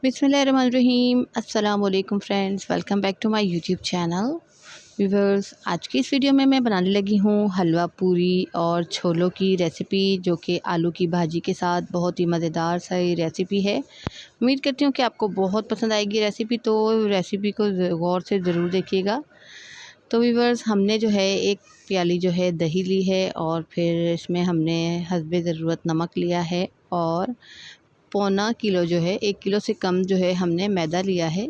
बिस्मिल्लाहिर्रहमानिर्रहीम। अस्सलाम वालेकुम friends, welcome back to my YouTube channel. Viewers, आज की इस वीडियो में मैं बनाने लगी हूँ हलवा पूरी और छोलों की रेसिपी, जो कि आलू की भाजी के साथ बहुत ही मज़ेदार सा ये रेसिपी है। उम्मीद करती हूँ कि आपको बहुत पसंद आएगी रेसिपी, तो रेसिपी को गौर से ज़रूर देखिएगा। तो व्यूवर्स, हमने जो है एक प्याली जो है दही ली है और फिर इसमें हमने हस्बे ज़रूरत नमक लिया है और पौना किलो जो है 1 किलो से कम जो है हमने मैदा लिया है।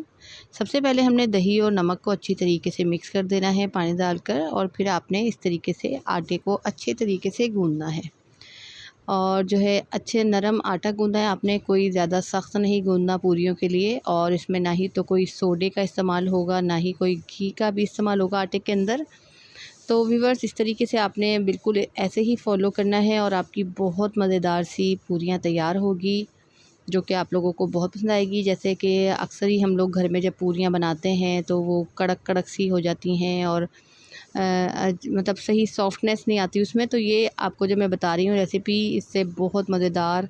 सबसे पहले हमने दही और नमक को अच्छी तरीके से मिक्स कर देना है पानी डालकर, और फिर आपने इस तरीके से आटे को अच्छे तरीके से गूँधना है। और जो है अच्छे नरम आटा गूँधना है आपने, कोई ज़्यादा सख्त नहीं गूँधना पूरियों के लिए। और इसमें ना ही तो कोई सोडे का इस्तेमाल होगा, ना ही कोई घी का भी इस्तेमाल होगा आटे के अंदर। तो व्यूअर्स, इस तरीके से आपने बिल्कुल ऐसे ही फ़ॉलो करना है और आपकी बहुत मज़ेदार सी पूरियाँ तैयार होगी, जो कि आप लोगों को बहुत पसंद आएगी। जैसे कि अक्सर ही हम लोग घर में जब पूरियाँ बनाते हैं तो वो कड़क कड़क सी हो जाती हैं और मतलब सही सॉफ्टनेस नहीं आती उसमें। तो ये आपको जो मैं बता रही हूँ रेसिपी, इससे बहुत मज़ेदार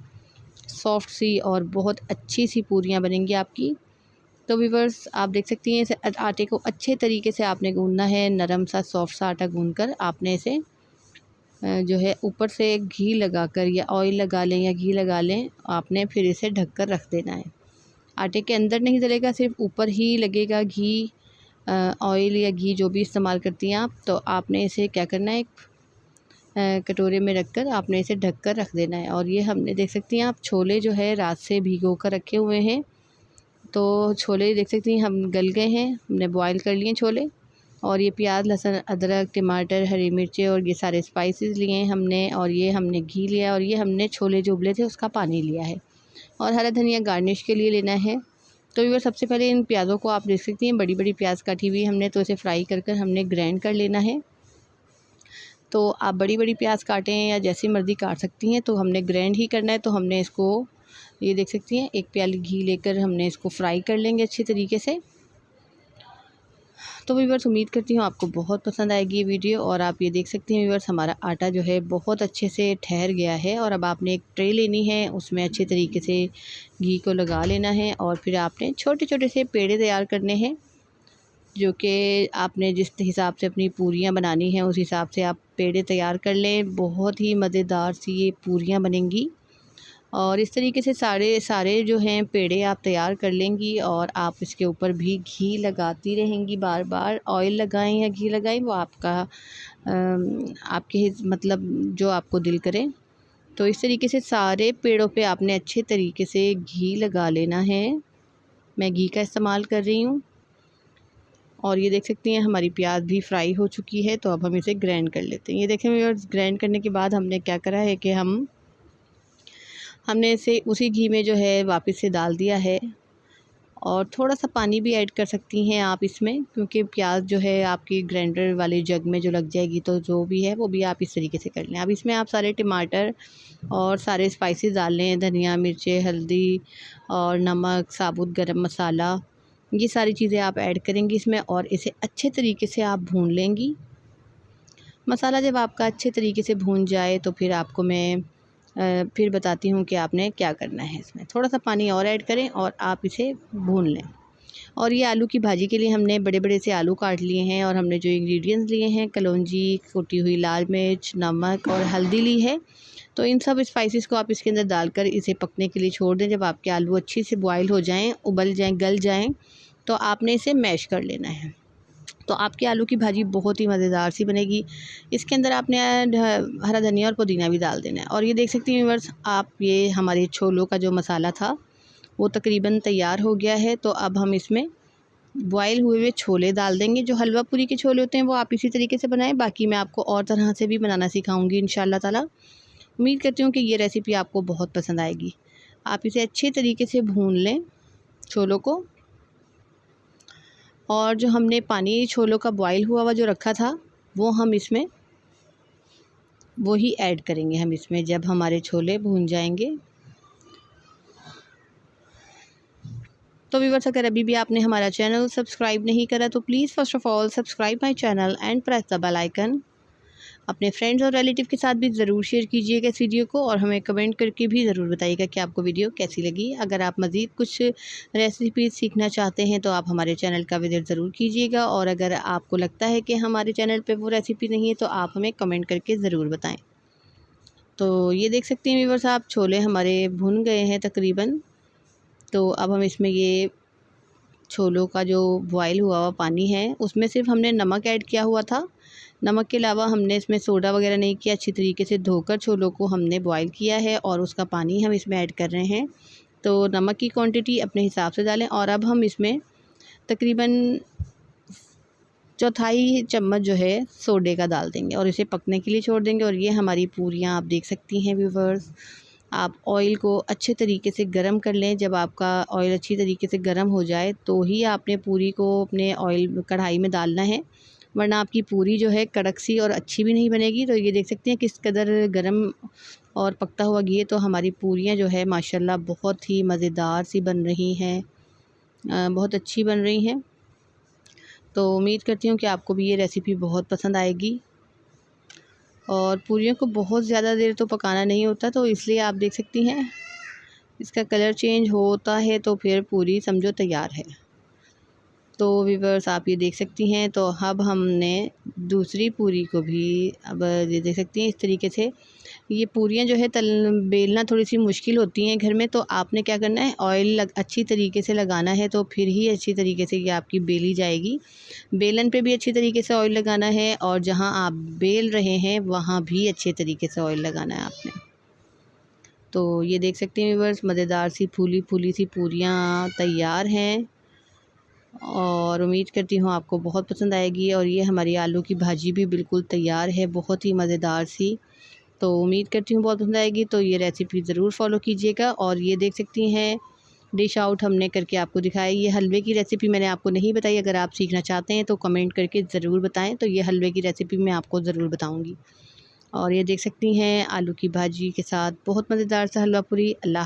सॉफ्ट सी और बहुत अच्छी सी पूरियाँ बनेंगी आपकी। तो व्यूअर्स, आप देख सकती हैं इसे आटे को अच्छे तरीके से आपने गूँधना है। नरम सा सॉफ्ट सा आटा गूँध कर आपने इसे जो है ऊपर से घी लगाकर या ऑयल लगा लें या घी लगा लें, आपने फिर इसे ढककर रख देना है। आटे के अंदर नहीं डलेगा, सिर्फ ऊपर ही लगेगा घी, ऑयल या घी जो भी इस्तेमाल करती हैं आप। तो आपने इसे क्या करना है, एक कटोरे में रखकर आपने इसे ढककर रख देना है। और ये हमने देख सकती हैं आप, छोले जो है रात से भिगो कर रखे हुए हैं। तो छोले देख सकती हैं हम गल गए हैं, हमने बॉयल कर लिए छोले। और ये प्याज, लहसुन, अदरक, टमाटर, हरी मिर्चें और ये सारे स्पाइसेस लिए हैं हमने। और ये हमने घी लिया और ये हमने छोले जो उबले थे उसका पानी लिया है। और हरा धनिया गार्निश के लिए लेना है। तो ये सबसे पहले इन प्याज़ों को आप देख सकती हैं, बड़ी बड़ी प्याज काटी हुई हमने, तो इसे फ्राई कर कर हमने ग्राइंड कर लेना है। तो आप बड़ी बड़ी प्याज काटें या जैसी मर्ज़ी काट सकती हैं, तो हमने ग्राइंड ही करना है। तो हमने इसको, ये देख सकती हैं, एक प्याली घी लेकर हमने इसको फ्राई कर लेंगे अच्छी तरीके से। तो व्यूअर्स, उम्मीद करती हूँ आपको बहुत पसंद आएगी ये वीडियो। और आप ये देख सकते हैं व्यूअर्स, हमारा आटा जो है बहुत अच्छे से ठहर गया है। और अब आपने एक ट्रे लेनी है, उसमें अच्छे तरीके से घी को लगा लेना है और फिर आपने छोटे छोटे से पेड़े तैयार करने हैं, जो कि आपने जिस हिसाब से अपनी पूरियाँ बनानी हैं उस हिसाब से आप पेड़े तैयार कर लें। बहुत ही मज़ेदार सी ये पूरियाँ बनेंगी। और इस तरीके से सारे सारे जो हैं पेड़े आप तैयार कर लेंगी और आप इसके ऊपर भी घी लगाती रहेंगी बार बार। ऑयल लगाएं या घी लगाएं, वो आपका आपके मतलब जो आपको दिल करे। तो इस तरीके से सारे पेड़ों पे आपने अच्छे तरीके से घी लगा लेना है। मैं घी का इस्तेमाल कर रही हूँ। और ये देख सकती हैं हमारी प्याज भी फ्राई हो चुकी है। तो अब हम इसे ग्राइंड कर लेते हैं। ये देखें व्यूअर्स, ग्राइंड करने के बाद हमने क्या करा है कि हमने इसे उसी घी में जो है वापस से डाल दिया है। और थोड़ा सा पानी भी ऐड कर सकती हैं आप इसमें, क्योंकि प्याज जो है आपकी ग्राइंडर वाले जग में जो लग जाएगी, तो जो भी है वो भी आप इस तरीके से कर लें। अब इसमें आप सारे टमाटर और सारे स्पाइसेस डाल लें, धनिया, मिर्चें, हल्दी और नमक, साबुत गरम मसाला, ये सारी चीज़ें आप ऐड करेंगी इसमें और इसे अच्छे तरीके से आप भून लेंगी। मसाला जब आपका अच्छे तरीके से भून जाए तो फिर आपको मैं फिर बताती हूँ कि आपने क्या करना है। इसमें थोड़ा सा पानी और ऐड करें और आप इसे भून लें। और ये आलू की भाजी के लिए हमने बड़े बड़े से आलू काट लिए हैं और हमने जो इंग्रेडिएंट्स लिए हैं, कलौंजी, कुटी हुई लाल मिर्च, नमक और हल्दी ली है। तो इन सब स्पाइसेस को आप इसके अंदर डालकर इसे पकने के लिए छोड़ दें। जब आपके आलू अच्छी से बॉयल हो जाएँ, उबल जाएँ, गल जाएँ, तो आपने इसे मैश कर लेना है। तो आपकी आलू की भाजी बहुत ही मज़ेदार सी बनेगी। इसके अंदर आपने हरा धनिया और पुदीना भी डाल देना है। और ये देख सकती हैं व्यूअर्स आप, ये हमारे छोलों का जो मसाला था वो तकरीबन तैयार हो गया है। तो अब हम इसमें बॉयल हुए हुए छोले डाल देंगे। जो हलवा पूरी के छोले होते हैं वो आप इसी तरीके से बनाएं, बाकी मैं आपको और तरह से भी बनाना सिखाऊंगी इंशाल्लाह ताला। उम्मीद करती हूँ कि ये रेसिपी आपको बहुत पसंद आएगी। आप इसे अच्छे तरीके से भून लें छोलों को। और जो हमने पानी छोलों का बॉयल हुआ हुआ जो रखा था, वो हम इसमें वो ही ऐड करेंगे हम इसमें जब हमारे छोले भून जाएंगे। तो व्यूअर्स, अगर अभी भी आपने हमारा चैनल सब्सक्राइब नहीं करा तो please first of all subscribe my channel and press the bell icon. अपने फ्रेंड्स और रिलेटिव के साथ भी ज़रूर शेयर कीजिएगा इस वीडियो को, और हमें कमेंट करके भी ज़रूर बताइएगा कि आपको वीडियो कैसी लगी। अगर आप मज़ीद कुछ रेसिपी सीखना चाहते हैं तो आप हमारे चैनल का विज़िट ज़रूर कीजिएगा, और अगर आपको लगता है कि हमारे चैनल पर वो रेसिपी नहीं है तो आप हमें कमेंट करके ज़रूर बताएँ। तो ये देख सकते हैं व्यूअर्स आप, छोले हमारे भुन गए हैं तकरीबन। तो अब हम इसमें ये छोलों का जो बॉयल हुआ हुआ पानी है उसमें सिर्फ हमने नमक ऐड किया हुआ था। नमक के अलावा हमने इसमें सोडा वगैरह नहीं किया। अच्छी तरीके से धोकर छोलों को हमने बॉयल किया है और उसका पानी हम इसमें ऐड कर रहे हैं। तो नमक की क्वांटिटी अपने हिसाब से डालें, और अब हम इसमें तकरीबन चौथाई चम्मच जो है सोडे का डाल देंगे और इसे पकने के लिए छोड़ देंगे। और ये हमारी पूरियाँ आप देख सकती हैं व्यूवर्स। आप ऑयल को अच्छे तरीके से गरम कर लें। जब आपका ऑयल अच्छी तरीके से गरम हो जाए तो ही आपने पूरी को अपने ऑयल कढ़ाई में डालना है, वरना आपकी पूरी जो है कड़क सी और अच्छी भी नहीं बनेगी। तो ये देख सकते हैं किस कदर गरम और पकता हुआ घी है। तो हमारी पूरियाँ जो है माशाल्लाह बहुत ही मज़ेदार सी बन रही हैं, बहुत अच्छी बन रही हैं। तो उम्मीद करती हूँ कि आपको भी ये रेसिपी बहुत पसंद आएगी। और पूरियों को बहुत ज़्यादा देर तो पकाना नहीं होता, तो इसलिए आप देख सकती हैं इसका कलर चेंज होता है तो फिर पूरी समझो तैयार है। तो व्यूअर्स आप ये देख सकती हैं। तो अब हमने दूसरी पूरी को भी, अब ये देख सकती हैं इस तरीके से। ये पूरियाँ जो है बेलना थोड़ी सी मुश्किल होती हैं घर में, तो आपने क्या करना है, ऑयल अच्छी तरीके से लगाना है, तो फिर ही अच्छी तरीके से ये आपकी बेली जाएगी। बेलन पे भी अच्छी तरीके से ऑयल लगाना है, और जहाँ आप बेल रहे हैं वहाँ भी अच्छे तरीके से ऑयल लगाना है आपने। तो ये देख सकते हैं व्यूअर्स, मज़ेदार सी फूली फूली सी पूरियाँ तैयार हैं, और उम्मीद करती हूँ आपको बहुत पसंद आएगी। और ये हमारी आलू की भाजी भी बिल्कुल तैयार है, बहुत ही मज़ेदार सी। तो उम्मीद करती हूँ बहुत पसंद आएगी। तो ये रेसिपी ज़रूर फॉलो कीजिएगा। और ये देख सकती हैं डिश आउट हमने करके आपको दिखाया। ये हलवे की रेसिपी मैंने आपको नहीं बताई, अगर आप सीखना चाहते हैं तो कमेंट करके ज़रूर बताएं, तो ये हलवे की रेसिपी मैं आपको ज़रूर बताऊँगी। और ये देख सकती हैं आलू की भाजी के साथ बहुत मज़ेदार सा हलवा पूरी। अल्लाह।